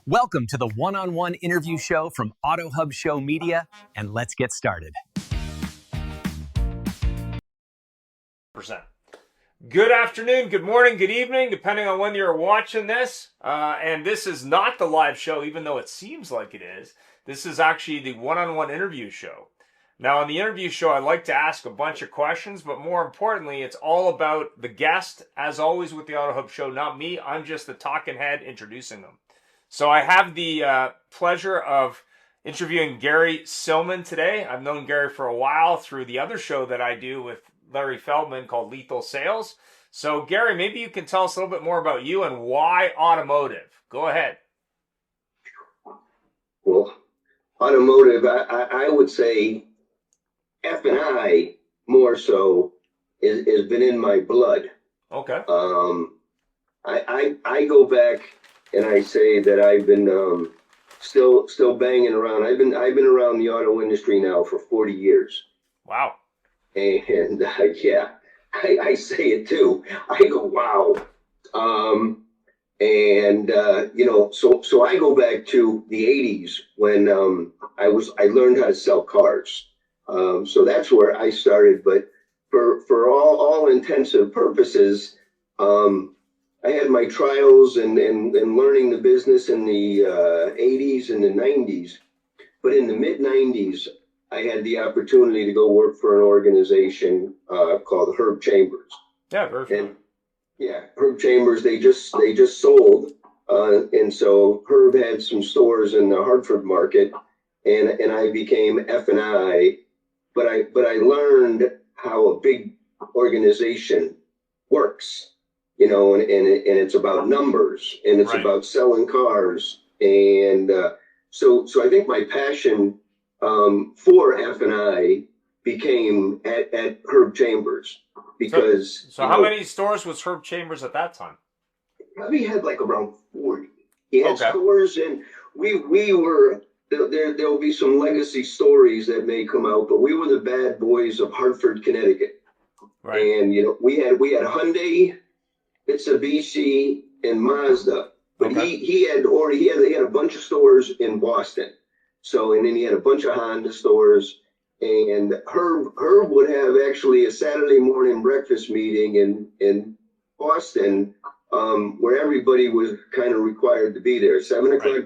Welcome to the one-on-one interview show from Auto Hub Show Media, and let's get started. Good afternoon, good morning, good evening, depending on when you're watching this. And this is not the live show, even though it seems like it is. This is actually the one-on-one interview show. Now, on the interview show, I like to ask a bunch of questions, but more importantly, it's all about the guest, as always with the Auto Hub Show, not me. I'm just the talking head introducing them. So I have the pleasure of interviewing Gary Sillman today. I've known Gary for a while through the other show that I do with Larry Feldman called Lethal Sales. So Gary, maybe you can tell us a little bit more about you and why automotive. Go ahead. Well, automotive, I would say F&I more so has been in my blood. Okay. I go back and I say that I've been still banging around. I've been around the auto industry now for 40 years. Wow. And yeah, I say it too. I go, wow. So I go back to the 80s when I learned how to sell cars. So that's where I started. But for all intensive purposes, I had my trials and learning the business in the 80s and the 90s. But in the mid 90s, I had the opportunity to go work for an organization called Herb Chambers. Yeah, very familiar. And yeah, Herb Chambers, they just sold. And so Herb had some stores in the Hartford market, and I became F&I. But I learned how a big organization works. You know, and it's about numbers, and it's about selling cars. And so I think my passion for F&I became at Herb Chambers because. So how many stores was Herb Chambers at that time? We had like around 40. He had stores, and we were, there'll be some legacy stories that may come out, but we were the bad boys of Hartford, Connecticut. Right. And, you know, we had Hyundai, Mitsubishi, and Mazda, but he had a bunch of stores in Boston. So, and then he had a bunch of Honda stores, and Herb would have actually a Saturday morning breakfast meeting in Boston, where everybody was kind of required to be there. 7 o'clock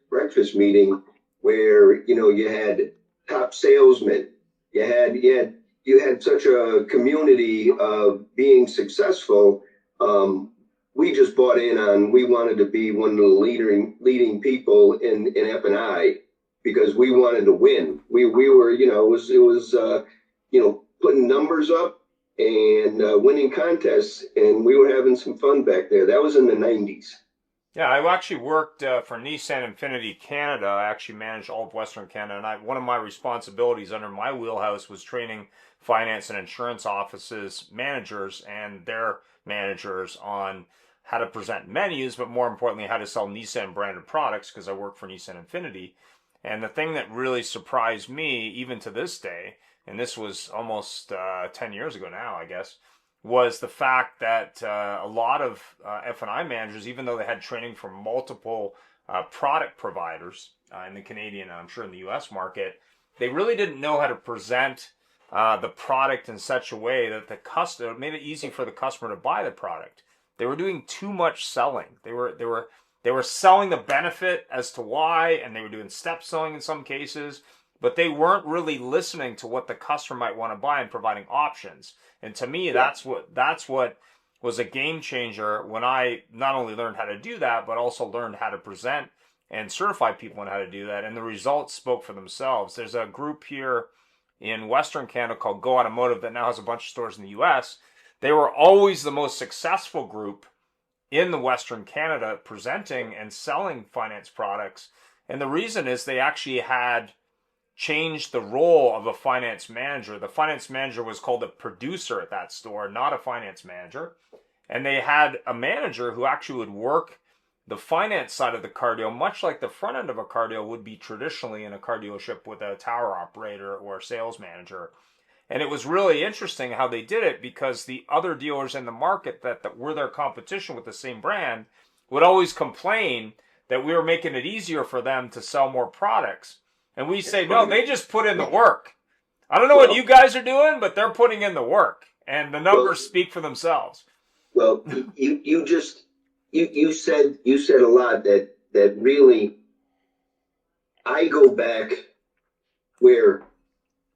breakfast meeting where, you know, you had top salesmen, you had such a community of being successful. We just bought in on, we wanted to be one of the leading people in F&I because we wanted to win. We were, you know, it was putting numbers up and winning contests, and we were having some fun back there. That was in the 90s. Yeah, I actually worked for Nissan Infiniti Canada. I actually managed all of Western Canada, and one of my responsibilities under my wheelhouse was training finance and insurance offices managers and their managers on how to present menus, but more importantly, how to sell Nissan branded products, because I work for Nissan Infiniti. And the thing that really surprised me, even to this day, and this was almost 10 years ago now, I guess, was the fact that a lot of F&I managers, even though they had training from multiple product providers in the Canadian, and I'm sure in the US market, they really didn't know how to present the product in such a way that the customer made it easy for the customer to buy the product. They were doing too much selling. They were selling the benefit as to why, and they were doing step selling in some cases, but they weren't really listening to what the customer might want to buy and providing options. And to me, that's what was a game changer when I not only learned how to do that, but also learned how to present and certify people on how to do that. And the results spoke for themselves. There's a group here in Western Canada called Go Automotive that now has a bunch of stores in the US. They were always the most successful group in the Western Canada presenting and selling finance products. And the reason is they actually had changed the role of a finance manager. The finance manager was called a producer at that store, not a finance manager. And they had a manager who actually would work the finance side of the car deal, much like the front end of a car deal would be traditionally in a car dealership with a tower operator or a sales manager. And it was really interesting how they did it, because the other dealers in the market that were their competition with the same brand would always complain that we were making it easier for them to sell more products. And we say, no, they just put in the work. I don't know what you guys are doing, but they're putting in the work, and the numbers speak for themselves. Well, you said a lot that really, I go back where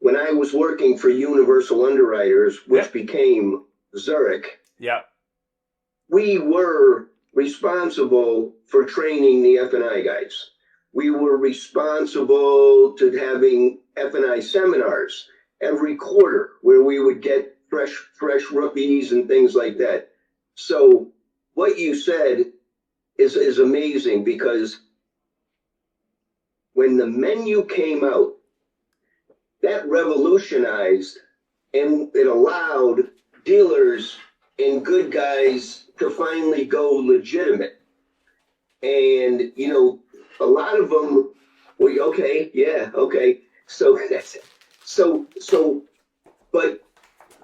when I was working for Universal Underwriters, which became Zurich, we were responsible for training the F&I guys. We were responsible to having F&I seminars every quarter where we would get fresh rookies and things like that. So what you said is amazing, because when the menu came out, that revolutionized, and it allowed dealers and good guys to finally go legitimate. And, you know, a lot of them were, okay. So that's it. So, but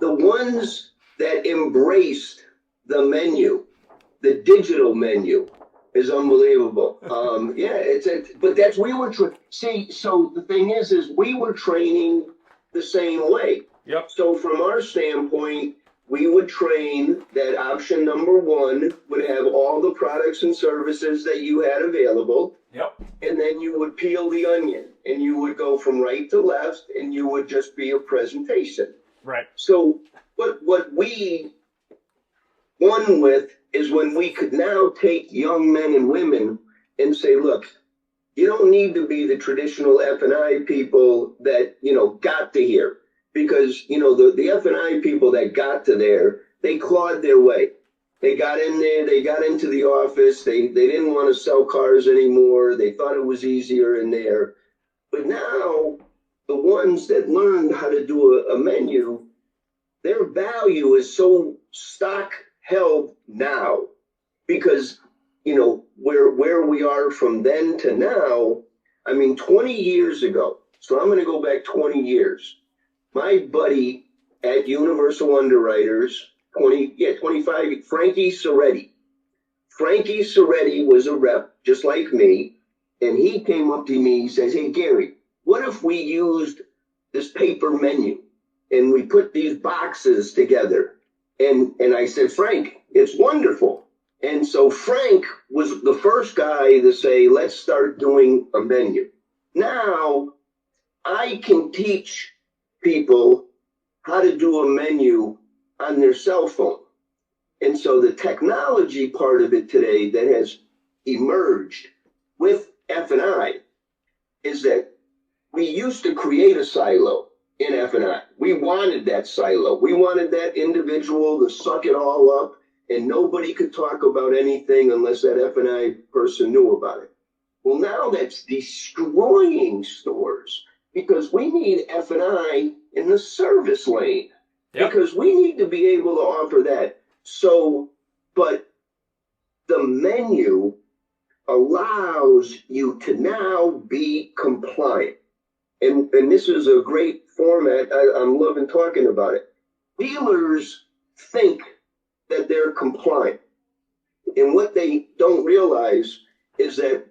the ones that embraced the menu, the digital menu, is unbelievable. But that's, we were, so the thing is we were training the same way. Yep. So from our standpoint, we would train that option number one would have all the products and services that you had available. Yep. And then you would peel the onion, and you would go from right to left, and you would just be a presentation. Right. So what we won with is when we could now take young men and women and say, look, you don't need to be the traditional F&I people that, you know, got to here. Because, you know, the F&I people that got to there, they clawed their way. They got in there, they got into the office, they didn't want to sell cars anymore. They thought it was easier in there. But now, the ones that learned how to do a menu, their value is so stock held now. Because, you know, where we are from then to now, I mean, 20 years ago, so I'm going to go back 20 years. My buddy at Universal Underwriters, 25, Frankie Soretti. Frankie Soretti was a rep just like me, and he came up to me, he says, hey, Gary, what if we used this paper menu and we put these boxes together? And I said, Frank, it's wonderful. And so Frank was the first guy to say, let's start doing a menu. Now I can teach people how to do a menu on their cell phone. And so the technology part of it today that has emerged with F&I is that we used to create a silo in F&I. We wanted that silo. We wanted that individual to suck it all up, and nobody could talk about anything unless that F&I person knew about it. Well, now that's destroying stores, because we need F&I in the service lane. Yep. Because we need to be able to offer that. So, but the menu allows you to now be compliant. And this is a great format. I'm loving talking about it. Dealers think that they're compliant. And what they don't realize is that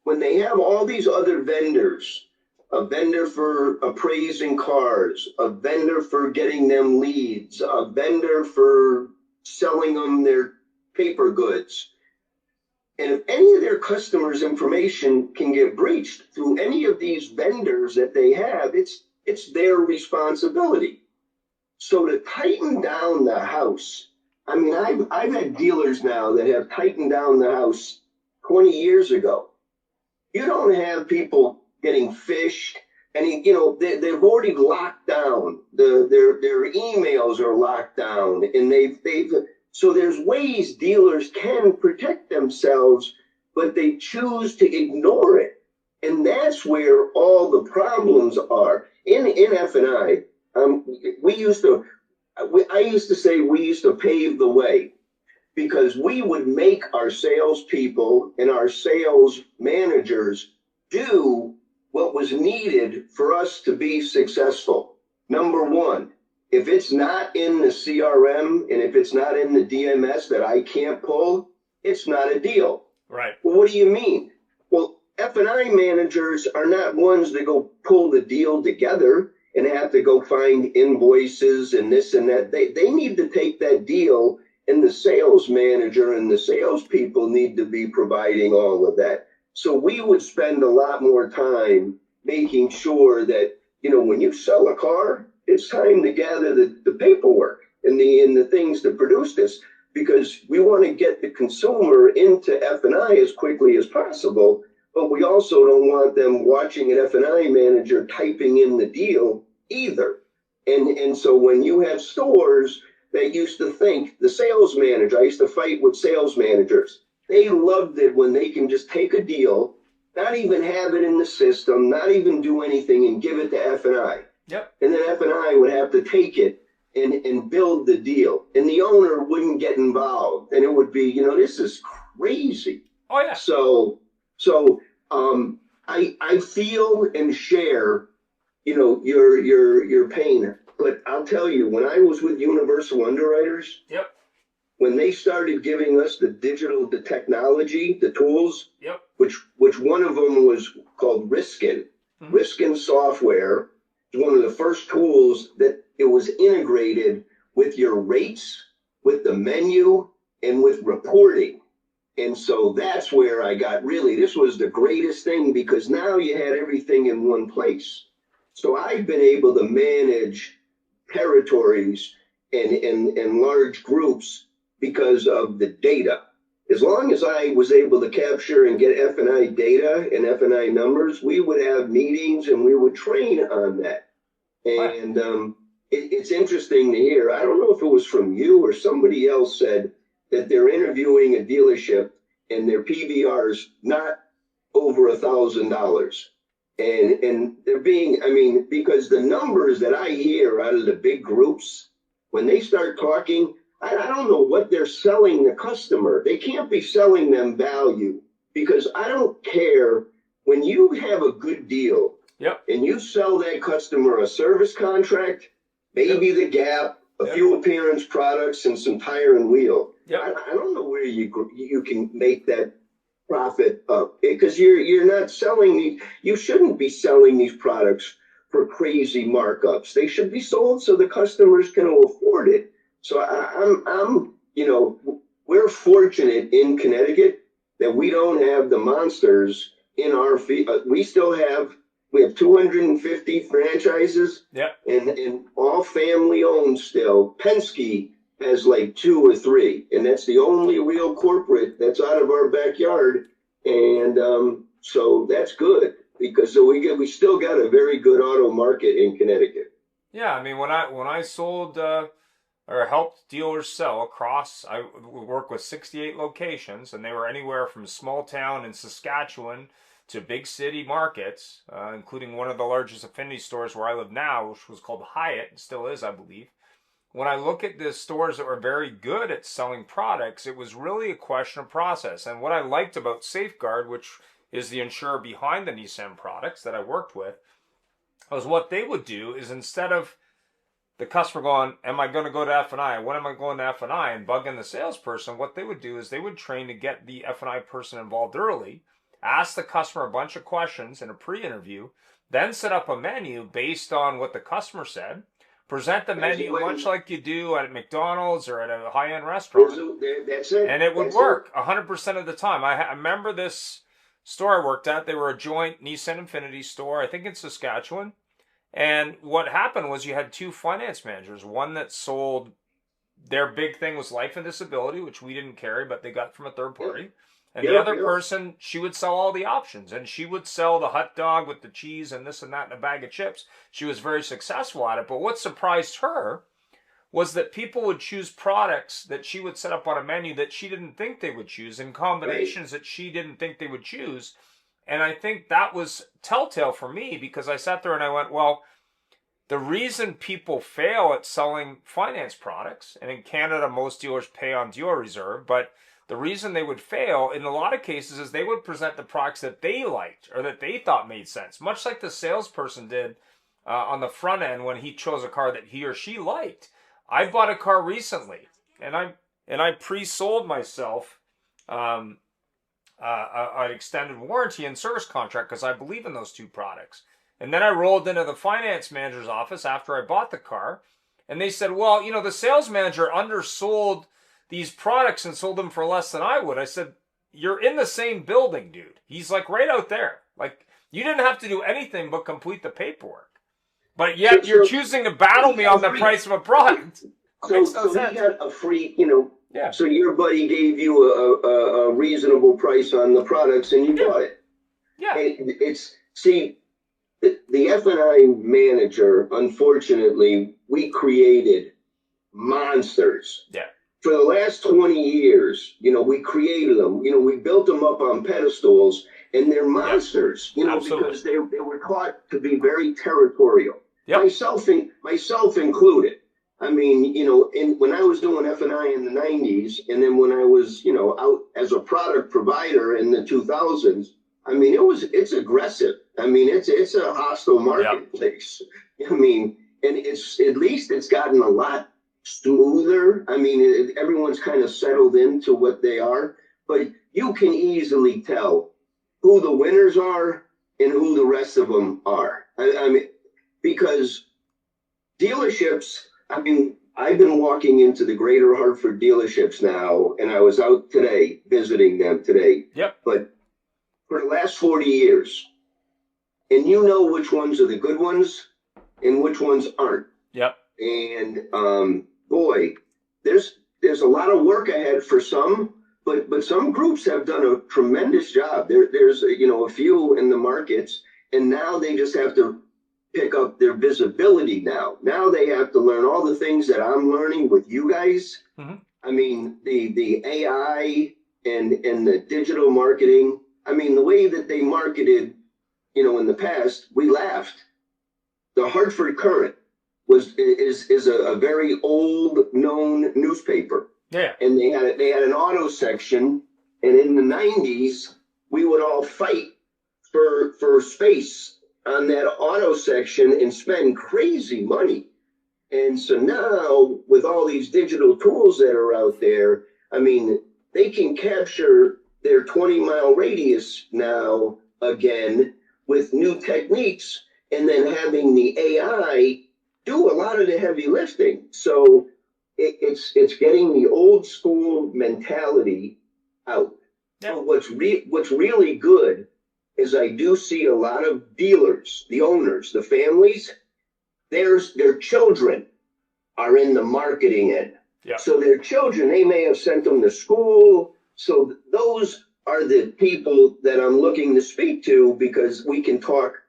when they have all these other vendors, a vendor for appraising cars, a vendor for getting them leads, a vendor for selling them their paper goods. And if any of their customers' information can get breached through any of these vendors that they have, it's their responsibility. So to tighten down the house, I mean, I've had dealers now that have tightened down the house 20 years ago. You don't have people getting phished, and you know they've already locked down. Their emails are locked down, and they've so there's ways dealers can protect themselves, but they choose to ignore it, and that's where all the problems are in F&I. I used to say we used to pave the way, because we would make our salespeople and our sales managers do what was needed for us to be successful. Number one, if it's not in the CRM and if it's not in the DMS that I can't pull, it's not a deal. Right. Well, what do you mean? F&I managers are not ones that go pull the deal together and have to go find invoices and this and that. They need to take that deal, and the sales manager and the salespeople need to be providing all of that. So we would spend a lot more time making sure that, when you sell a car, it's time to gather the paperwork and the things to produce this, because we want to get the consumer into F&I as quickly as possible. But we also don't want them watching an F&I manager typing in the deal either. And so when you have stores that used to think, the sales manager, I used to fight with sales managers. They loved it when they can just take a deal, not even have it in the system, not even do anything, and give it to F&I. Yep. And then F&I would have to take it and build the deal. And the owner wouldn't get involved. And it would be, this is crazy. Oh, yeah. So I feel and share, your pain. But I'll tell you, when I was with Universal Underwriters, Yep. when they started giving us the technology, the tools, Yep. which one of them was called Riskin. Mm-hmm. Riskin software is one of the first tools that it was integrated with your rates, with the menu, and with reporting. And so that's where I got this was the greatest thing, because now you had everything in one place. So I've been able to manage territories and large groups because of the data. As long as I was able to capture and get F&I data and F&I numbers, we would have meetings and we would train on that. And it's interesting to hear. I don't know if it was from you or somebody else said that they're interviewing a dealership and their PVR's not over $1,000. And they're being, because the numbers that I hear out of the big groups, when they start talking, I don't know what they're selling the customer. They can't be selling them value, because I don't care when you have a good deal. Yep. And you sell that customer a service contract, maybe the Gap, a few appearance products, and some tire and wheel. Yep. I don't know where you can make that profit up, because you're not selling you shouldn't be selling these products for crazy markups. They should be sold so the customers can afford it. So we're fortunate in Connecticut that we don't have the monsters in our feet. We have 250 franchises, and all family owned still. Penske has like 2 or 3, and that's the only real corporate that's out of our backyard. And so that's good, because we still got a very good auto market in Connecticut. Yeah, I mean, when I sold or helped dealers sell across, I work with 68 locations, and they were anywhere from small town in Saskatchewan to big city markets, including one of the largest affinity stores where I live now, which was called Hyatt, and still is, I believe. When I look at the stores that were very good at selling products, it was really a question of process. And what I liked about Safeguard, which is the insurer behind the Nissan products that I worked with, was what they would do is, instead of the customer going, am I going to go to F&I? When am I going to F&I? And bugging the salesperson, what they would do is they would train to get the F&I person involved early, ask the customer a bunch of questions in a pre-interview, then set up a menu based on what the customer said, present the menu much like you do at McDonald's or at a high-end restaurant. That's it. And it would work 100% of the time. I remember this store I worked at. They were a joint Nissan Infiniti store, I think in Saskatchewan. And what happened was you had 2 finance managers. One that sold, their big thing was life and disability, which we didn't carry, but they got from a third party. And the other person, she would sell all the options. And she would sell the hot dog with the cheese and this and that and a bag of chips. She was very successful at it. But what surprised her was that people would choose products that she would set up on a menu that she didn't think they would choose, in combinations that she didn't think they would choose. And I think that was telltale for me, because I sat there and I went, well, the reason people fail at selling finance products, and in Canada most dealers pay on dealer reserve, but the reason they would fail in a lot of cases is they would present the products that they liked or that they thought made sense, much like the salesperson did on the front end when he chose a car that he or she liked. I bought a car recently, and I pre-sold myself an extended warranty and service contract because I believe in those two products. And then I rolled into the finance manager's office after I bought the car, and they said, well, you know, the sales manager undersold these products and sold them for less than I would. I said, you're in the same building, dude. He's like right out there. Like, you didn't have to do anything but complete the paperwork. But yet you're choosing to battle me on the price of a product. So he got a free, you know, yeah. So your buddy gave you a reasonable price on the products and you bought it. Yeah. And the F&I manager, unfortunately, we created monsters. Yeah. For the last 20 years, you know, we created them. You know, we built them up on pedestals, and they're monsters. You know, absolutely. because they were taught to be very territorial. Yep. Myself included. I mean, you know, when I was doing F&I in the 90s, and then when I was, you know, out as a product provider in the 2000s, I mean, it's aggressive. I mean, it's a hostile marketplace. Yep. I mean, and at least it's gotten a lot smoother. I mean, everyone's kind of settled into what they are, but you can easily tell who the winners are and who the rest of them are. I mean, because dealerships, I mean, I've been walking into the greater Hartford dealerships now, and I was out today visiting them today. Yep. But for the last 40 years, and you know which ones are the good ones and which ones aren't. Yep. And boy, there's a lot of work ahead for some, but some groups have done a tremendous job. There's you know, a few in the markets, and now they just have to pick up their visibility now. Now they have to learn all the things that I'm learning with you guys. Mm-hmm. I mean, the AI and the digital marketing. I mean, the way that they marketed, you know, in the past, we laughed. The Hartford Courant is a very old known newspaper. Yeah. And they had an auto section, and in the 90s we would all fight for space on that auto section and spend crazy money. And so now with all these digital tools that are out there, I mean, they can capture their 20-mile radius now again with new techniques, and then having the AI do a lot of the heavy lifting. So it's getting the old school mentality out. Yep. But what's really good is I do see a lot of dealers, the owners, the families, their children are in the marketing end. Yep. So their children, they may have sent them to school. So those are the people that I'm looking to speak to, because we can talk.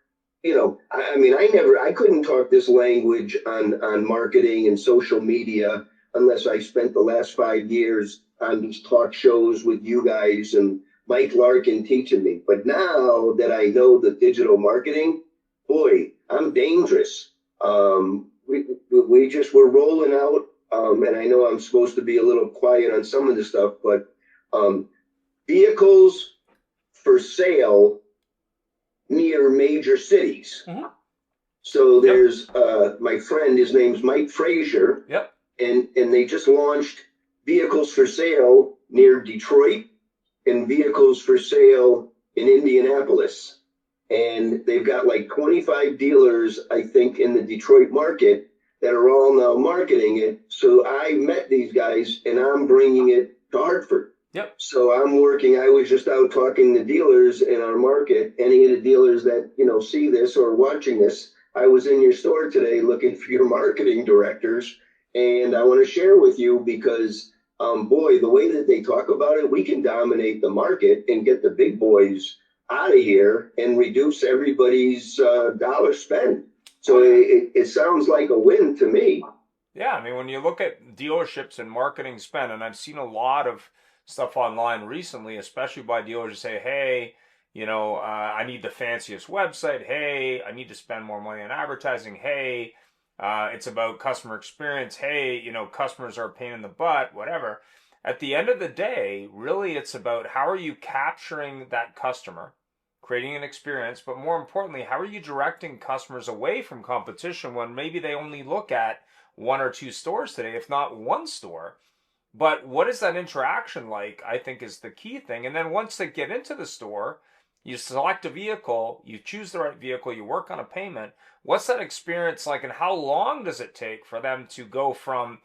You know, I mean, I couldn't talk this language on marketing and social media unless I spent the last 5 years on these talk shows with you guys and Mike Larkin teaching me. But now that I know the digital marketing, boy, I'm dangerous. We're rolling out, and I know I'm supposed to be a little quiet on some of the stuff, but vehicles for sale near major cities. Mm-hmm. So there's my friend, his name's Mike Frazier. Yep. And they just launched vehicles for sale near Detroit and vehicles for sale in Indianapolis. And they've got like 25 dealers, I think, in the Detroit market that are all now marketing it. So I met these guys and I'm bringing it to Hartford. Yep. So I was just out talking to dealers in our market. Any of the dealers that, you know, see this or watching this, I was in your store today looking for your marketing directors. And I want to share with you because, boy, the way that they talk about it, we can dominate the market and get the big boys out of here and reduce everybody's dollar spend. So it sounds like a win to me. Yeah, I mean, when you look at dealerships and marketing spend, and I've seen a lot of stuff online recently, especially by dealers who say, hey, you know, I need the fanciest website. Hey, I need to spend more money on advertising. Hey, it's about customer experience. Hey, you know, customers are a pain in the butt, whatever. At the end of the day, really, it's about how are you capturing that customer, creating an experience, but more importantly, how are you directing customers away from competition when maybe they only look at one or two stores today, if not one store, But what is that interaction like, I think, is the key thing. And then once they get into the store, you select a vehicle, you choose the right vehicle, you work on a payment. What's that experience like, and how long does it take for them to go from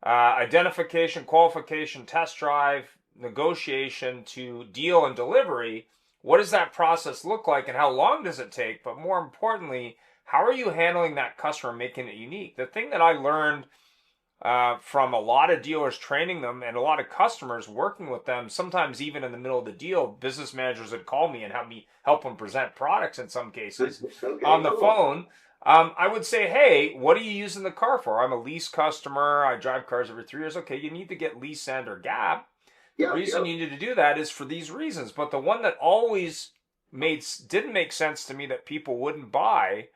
identification, qualification, test drive, negotiation to deal and delivery? What does that process look like, and how long does it take? But more importantly, how are you handling that customer, making it unique? The thing that I learned from a lot of dealers training them and a lot of customers working with them, sometimes even in the middle of the deal, business managers would call me and have me help them present products in some cases on the phone. I would say, hey, what are you using the car for? I'm a lease customer. I drive cars every 3 years. Okay, you need to get lease and or gap. The reason you need to do that is for these reasons. But the one that always didn't make sense to me that people wouldn't buy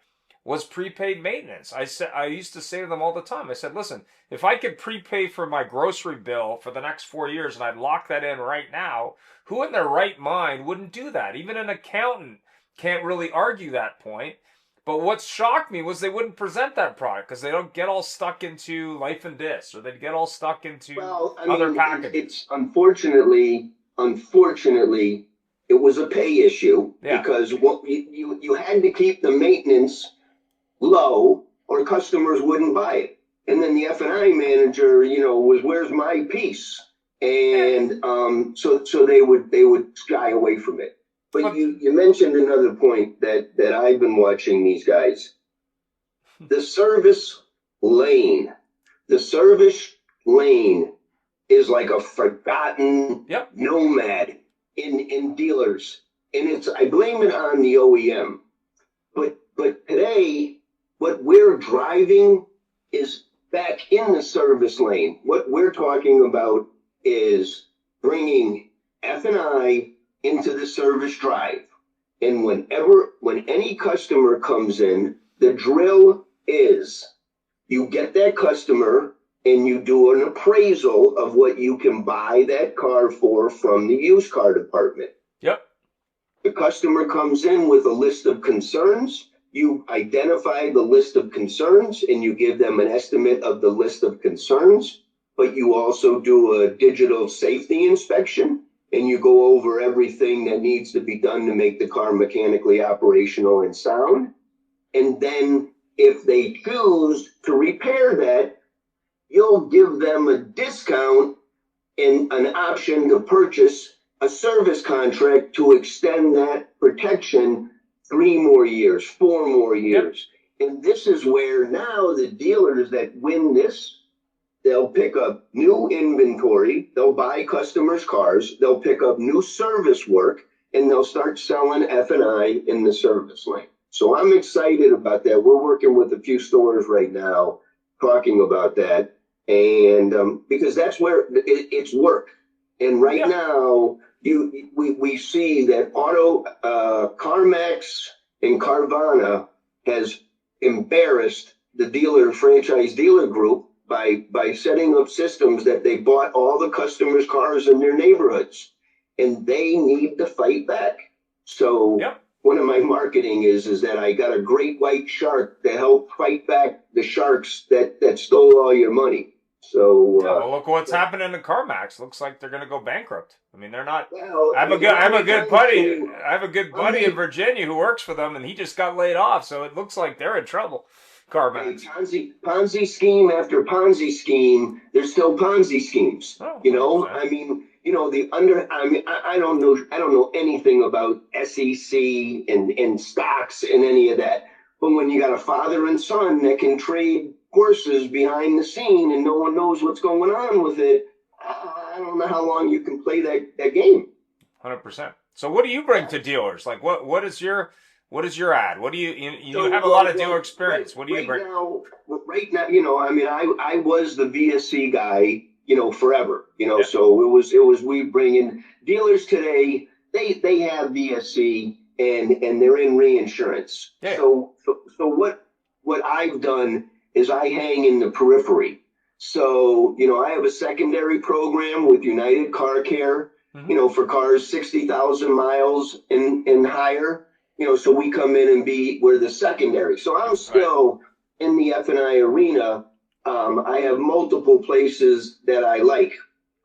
was prepaid maintenance. I used to say to them all the time, I said, listen, if I could prepay for my grocery bill for the next 4 years and I'd lock that in right now, who in their right mind wouldn't do that? Even an accountant can't really argue that point. But what shocked me was they wouldn't present that product because they don't get all stuck into life and disc, or they'd get all stuck into other packages. It's unfortunately, it was a pay issue because what you had to keep the maintenance low or customers wouldn't buy it. And then the F&I manager, was, where's my piece? And so they would shy away from it. But you mentioned another point that I've been watching these guys. The service lane is like a forgotten nomad in dealers. And I blame it on the OEM. But today, what we're driving is back in the service lane. What we're talking about is bringing F&I into the service drive. And when any customer comes in, the drill is you get that customer and you do an appraisal of what you can buy that car for from the used car department. Yep. The customer comes in with a list of concerns. You identify the list of concerns and you give them an estimate of the list of concerns, but you also do a digital safety inspection and you go over everything that needs to be done to make the car mechanically operational and sound. And then if they choose to repair that, you'll give them a discount and an option to purchase a service contract to extend that protection 3 more years, 4 more years. Yep. And this is where now the dealers that win this, they'll pick up new inventory, they'll buy customers' cars, they'll pick up new service work, and they'll start selling F&I in the service lane. So I'm excited about that. We're working with a few stores right now talking about that. And because that's where it's work. And right now, we see that CarMax and Carvana has embarrassed the franchise dealer group by setting up systems that they bought all the customers' cars in their neighborhoods, and they need to fight back. So one of my marketing is that I got a great white shark to help fight back the sharks that stole all your money. So well, look what's happening to CarMax. Looks like they're going to go bankrupt. I mean, they're not. Well, I have a good buddy in Virginia who works for them, and he just got laid off. So it looks like they're in trouble. CarMax. Ponzi scheme after Ponzi scheme. There's still Ponzi schemes. Oh, I mean, I don't know anything about SEC and stocks and any of that. But when you got a father and son that can trade horses behind the scene and no one knows what's going on with it, I don't know how long you can play that game. 100%. So what do you bring to dealers? Like what is your ad? What do you have a lot of dealer experience. What do you bring? Right now, I was the VSC guy, forever, so it was we bring in dealers today. They have VSC and they're in reinsurance. Yeah. So what I've done is I hang in the periphery. So, I have a secondary program with United Car Care, for cars 60,000 miles and higher. So we come in and we're the secondary. So I'm still in the F&I arena, I have multiple places that I like.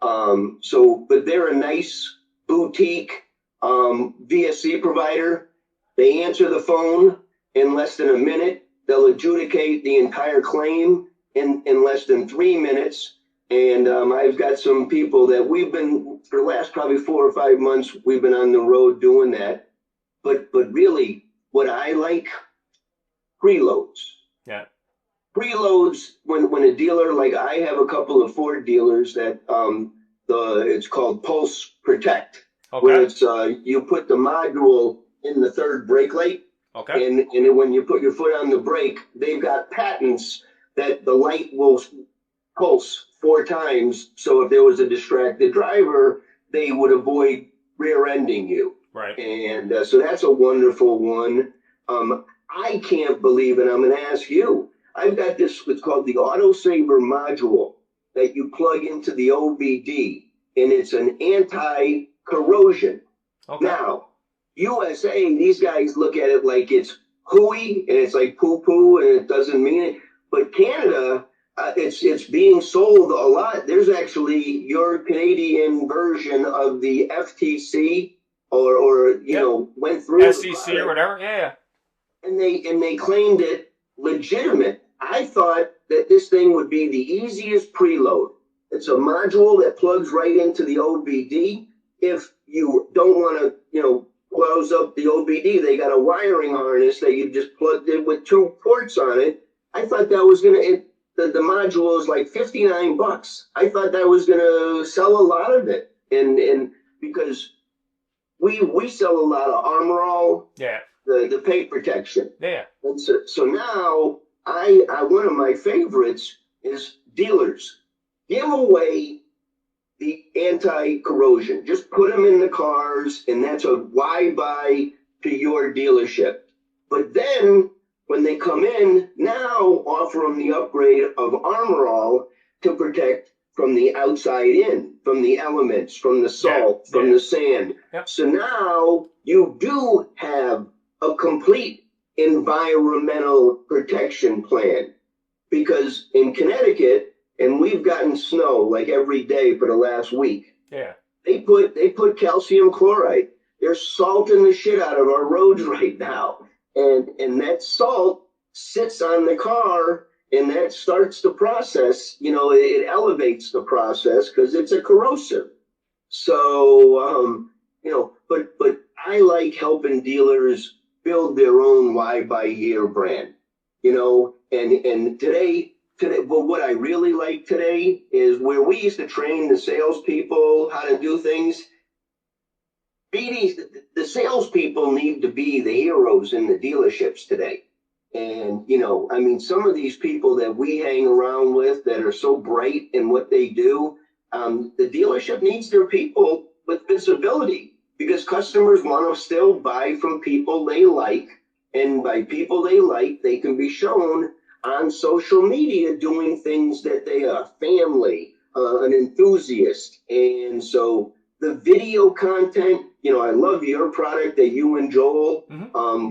But they're a nice boutique VSC provider. They answer the phone in less than a minute. They'll adjudicate the entire claim in less than 3 minutes. And I've got some people that we've been, for the last probably 4 or 5 months, we've been on the road doing that. But really, what I like, preloads. Yeah. Preloads, when a dealer, like I have a couple of Ford dealers that it's called Pulse Protect, where it's you put the module in the third brake light, and when you put your foot on the brake, they've got patents that the light will pulse 4 times. So if there was a distracted driver, they would avoid rear-ending you. Right. And so that's a wonderful one. I can't believe it. I'm going to ask you. I've got this, what's called the Autosaver module that you plug into the OBD, and it's an anti-corrosion. Okay. Now, USA, these guys look at it like it's hooey, and it's like poo-poo, and it doesn't mean it. But Canada, it's being sold a lot. There's actually your Canadian version of the FTC, or you know, went through SEC or whatever. Yeah. And they claimed it legitimate. I thought that this thing would be the easiest preload. It's a module that plugs right into the OBD. If you don't want to, you know, close up the OBD, they got a wiring harness that you just plugged in with 2 ports on it. I thought that was the module is like $59. I thought that was gonna sell a lot of it, and because we sell a lot of Armor All, the paint protection. Yeah. And so now I one of my favorites is dealers. Give away the anti-corrosion. Just put them in the cars, and that's a why buy to your dealership. But then when they come in, now offer them the upgrade of Armor All to protect from the outside in, from the elements, from the salt, from the sand. Yep. So now you do have a complete environmental protection plan, because in Connecticut, and we've gotten snow like every day for the last week. Yeah. They put calcium chloride. They're salting the shit out of our roads right now. And that salt sits on the car, and that starts the process. You know, it elevates the process because it's a corrosive. So, you know, but I like helping dealers build their own why buy here brand, you know, and today, but what I really like today is where we used to train the salespeople how to do things. The salespeople need to be the heroes in the dealerships today. And, you know, I mean, some of these people that we hang around with that are so bright in what they do, the dealership needs their people with visibility, because customers want to still buy from people they like. And by people they like, they can be shown on social media doing things that they are family, an enthusiast. And so the video content, you know, I love your product that you and Joel,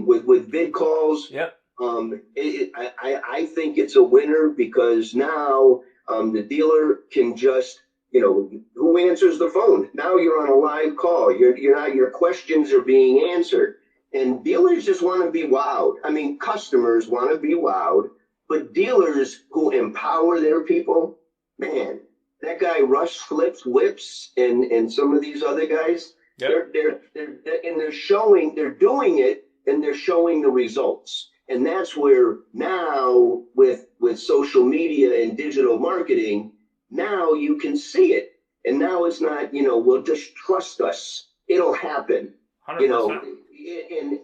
with vid calls. Yep. I think it's a winner, because now the dealer can just, you know, who answers the phone? Now you're on a live call. You're not, your questions are being answered. And dealers just want to be wowed. I mean, customers want to be wowed, but dealers who empower their people, man, that guy Rush Flips Whips and some of these other guys, they're showing, they're doing it, and they're showing the results. And that's where now with social media and digital marketing, now you can see it. And now it's not, you know, well, just trust us, it'll happen. 100%. You know,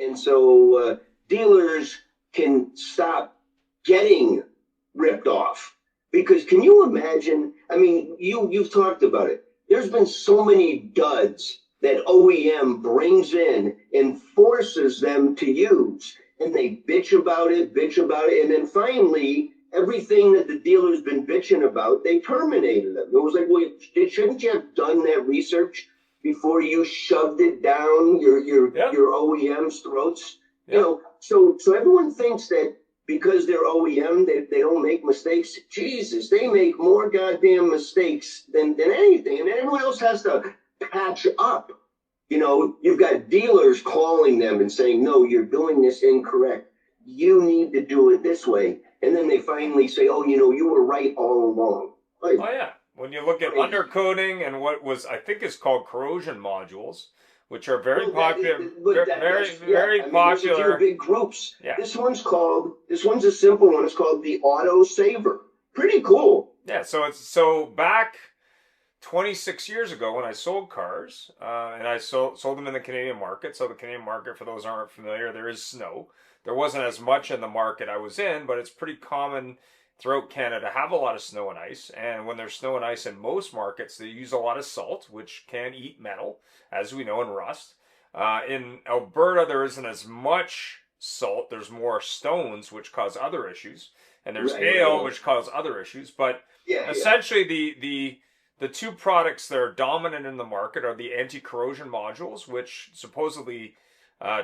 and so dealers can stop getting ripped off. Because can you imagine, I mean, you've talked about it. There's been so many duds that OEM brings in and forces them to use. And they bitch about it. And then finally, everything that the dealer's been bitching about, they terminated them. It was like, well, shouldn't you have done that research before you shoved it down your OEM's throats? Yep. You know, so everyone thinks that because they're OEM, they don't make mistakes. Jesus, they make more goddamn mistakes than anything. And everyone else has to patch up. You know, you've got dealers calling them and saying, no, you're doing this incorrect. You need to do it this way. And then they finally say, oh, you know, you were right all along. Like, oh, yeah. When you look at undercoating and what was, I think is called corrosion modules, which are very popular, very popular. There's a few big groups. Yeah. This one's a simple one. It's called the Auto Saver. Pretty cool. Yeah. So back 26 years ago when I sold cars, and I sold them in the Canadian market. So the Canadian market, for those who aren't familiar, there is snow. There wasn't as much in the market I was in, but it's pretty common throughout Canada to have a lot of snow and ice. And when there's snow and ice in most markets, they use a lot of salt, which can eat metal, as we know, and rust. In Alberta, there isn't as much salt. There's more stones, which cause other issues. And there's hail, which cause other issues. But essentially, the two products that are dominant in the market are the anti-corrosion modules, which supposedly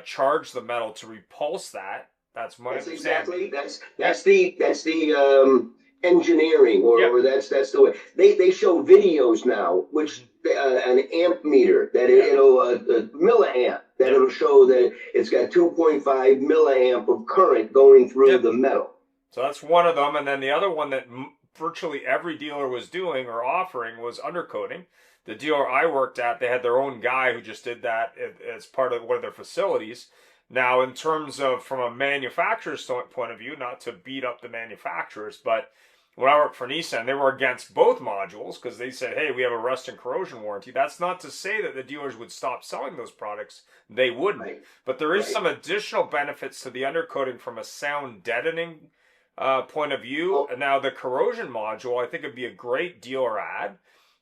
charge the metal to repulse that. That's my understanding. That's the engineering, or that's the way they show videos now, which an amp meter that it'll milliamp that it'll show that it's got 2.5 milliamp of current going through the metal. So that's one of them, and then the other one that virtually every dealer was doing or offering was undercoating. The dealer I worked at, they had their own guy who just did that as part of one of their facilities. Now, in terms of from a manufacturer's point of view, not to beat up the manufacturers, but when I worked for Nissan, they were against both modules because they said, hey, we have a rust and corrosion warranty. That's not to say that the dealers would stop selling those products. They wouldn't. Right. But there is some additional benefits to the undercoating from a sound deadening point of view. And now the corrosion module, I think it'd be a great dealer ad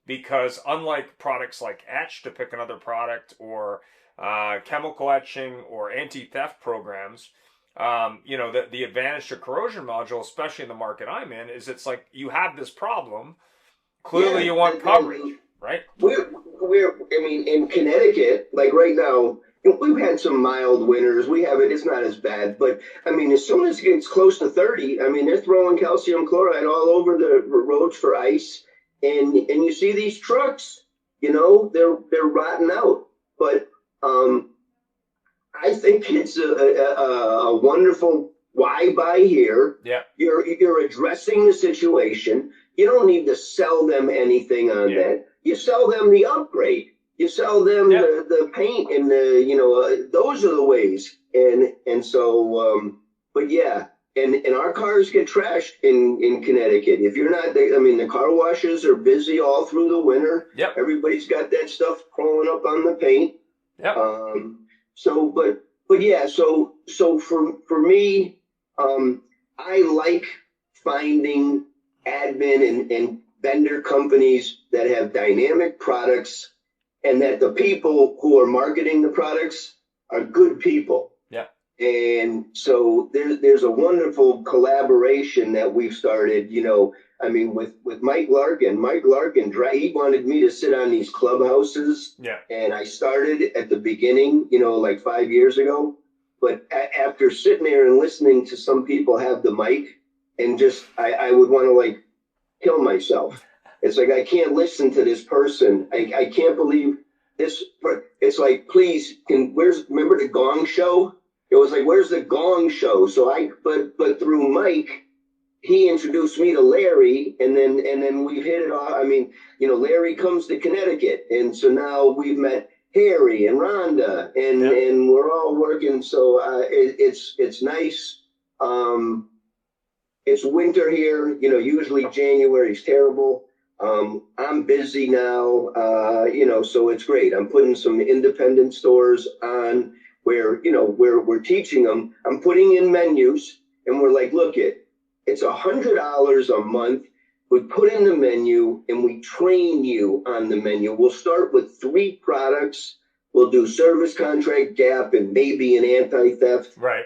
because unlike products like Etch, to pick another product, or chemical etching or anti-theft programs, the advantage to corrosion module, especially in the market I'm in, is it's like you have this problem. Clearly, you want coverage, right? In Connecticut, like right now, we've had some mild winters. It's not as bad, but I mean, as soon as it gets close to 30, I mean, they're throwing calcium chloride all over the roads for ice, and you see these trucks, they're rotting out, but I think it's a wonderful why buy here. Yeah. You're addressing the situation. You don't need to sell them anything on that. You sell them the upgrade. You sell them the paint and those are the ways. And so but yeah, and our cars get trashed in Connecticut. If you're not the car washes are busy all through the winter. Yep. Everybody's got that stuff crawling up on the paint. Yep. So for me, I like finding admin and vendor companies that have dynamic products and that the people who are marketing the products are good people. Yeah. And so there's a wonderful collaboration that we've started, with Mike Larkin. Mike Larkin, he wanted me to sit on these clubhouses. Yeah. And I started at the beginning, like 5 years ago. But after sitting there and listening to some people have the mic and just, I would want to kill myself. It's like, I can't listen to this person. I can't believe this. It's like, please, remember the Gong Show? It was like, where's the Gong Show? So but through Mike, he introduced me to Larry, and then we've hit it off. Larry comes to Connecticut, and so now we've met Harry and Rhonda, and we're all working. So it's nice. It's winter here. Usually January's terrible. I'm busy now. So it's great. I'm putting some independent stores on where we're teaching them. I'm putting in menus, and we're like, look it's $100 a month. We put in the menu and we train you on the menu. We'll start with 3 products. We'll do service contract, gap, and maybe an anti-theft. Right.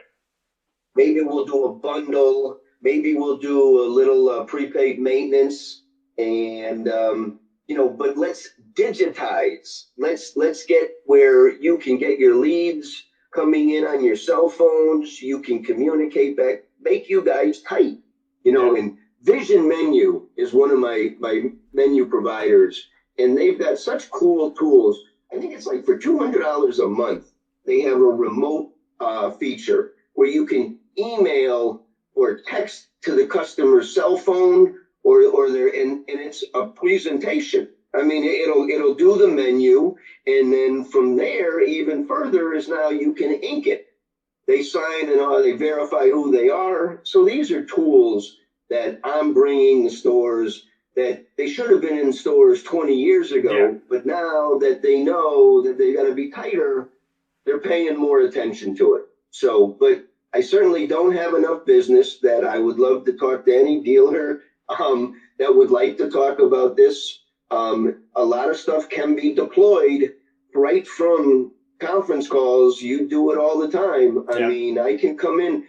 Maybe we'll do a bundle. Maybe we'll do a little prepaid maintenance. And, but let's digitize. Let's get where you can get your leads coming in on your cell phones. You can communicate make you guys tight, and Vision Menu is one of my menu providers, and they've got such cool tools. I think it's like for $200 a month, they have a remote feature where you can email or text to the customer's cell phone or their, and it's a presentation. I mean, it'll do the menu, and then from there, even further, is now you can ink it. They sign and they verify who they are. So these are tools that I'm bringing the stores that they should have been in stores 20 years ago, but now that they know that they got to be tighter, they're paying more attention to it. So, but I certainly don't have enough business that I would love to talk to any dealer that would like to talk about this. A lot of stuff can be deployed right from conference calls. You do it all the time. I mean, I can come in,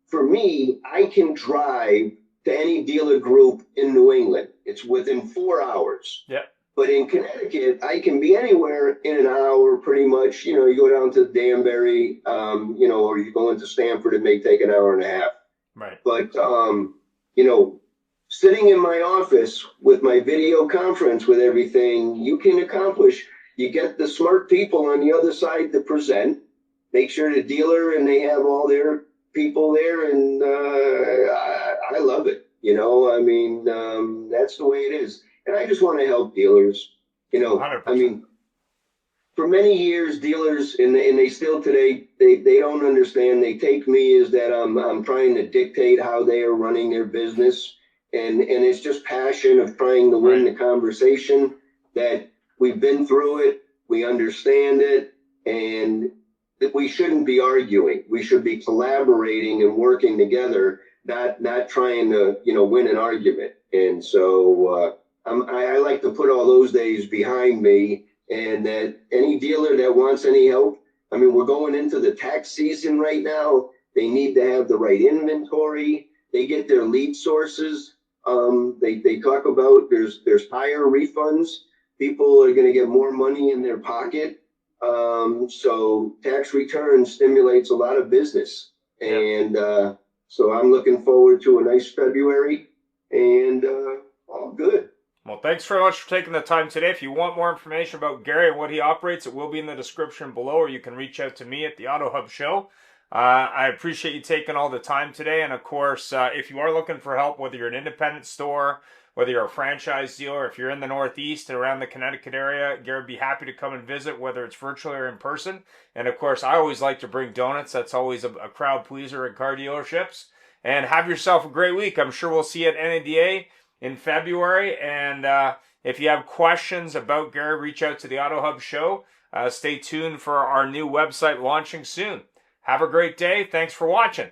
for me, I can drive to any dealer group in New England. It's within 4 hours. Yeah. But in Connecticut, I can be anywhere in an hour pretty much. You go down to Danbury, or you go into Stamford, it may take an hour and a half. Right. But, sitting in my office with my video conference with everything, you can accomplish. You get the smart people on the other side to present, make sure the dealer and they have all their people there, and I love it. I mean, that's the way it is. And I just want to help dealers. 100%. I mean, for many years, dealers, and they still today, they don't understand. They take me as that I'm trying to dictate how they are running their business. And it's just passion of trying to win the conversation, that we've been through it, we understand it, and that we shouldn't be arguing. We should be collaborating and working together, not trying to, win an argument. And so I like to put all those days behind me, and that any dealer that wants any help, I mean, we're going into the tax season right now. They need to have the right inventory. They get their lead sources. They talk about there's higher refunds. People are going to get more money in their pocket. So tax return stimulates a lot of business. And so I'm looking forward to a nice February, and all good. Well, thanks very much for taking the time today. If you want more information about Gary and what he operates, it will be in the description below, or you can reach out to me at the Auto Hub Show. I appreciate you taking all the time today. And of course, if you are looking for help, whether you're an independent store, whether you're a franchise dealer, if you're in the Northeast and around the Connecticut area, Gary would be happy to come and visit, whether it's virtually or in person. And of course, I always like to bring donuts. That's always a crowd pleaser at car dealerships. And have yourself a great week. I'm sure we'll see you at NADA in February. And if you have questions about Gary, reach out to the Auto Hub Show. Stay tuned for our new website launching soon. Have a great day. Thanks for watching.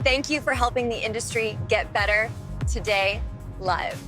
Thank you for helping the industry get better today live.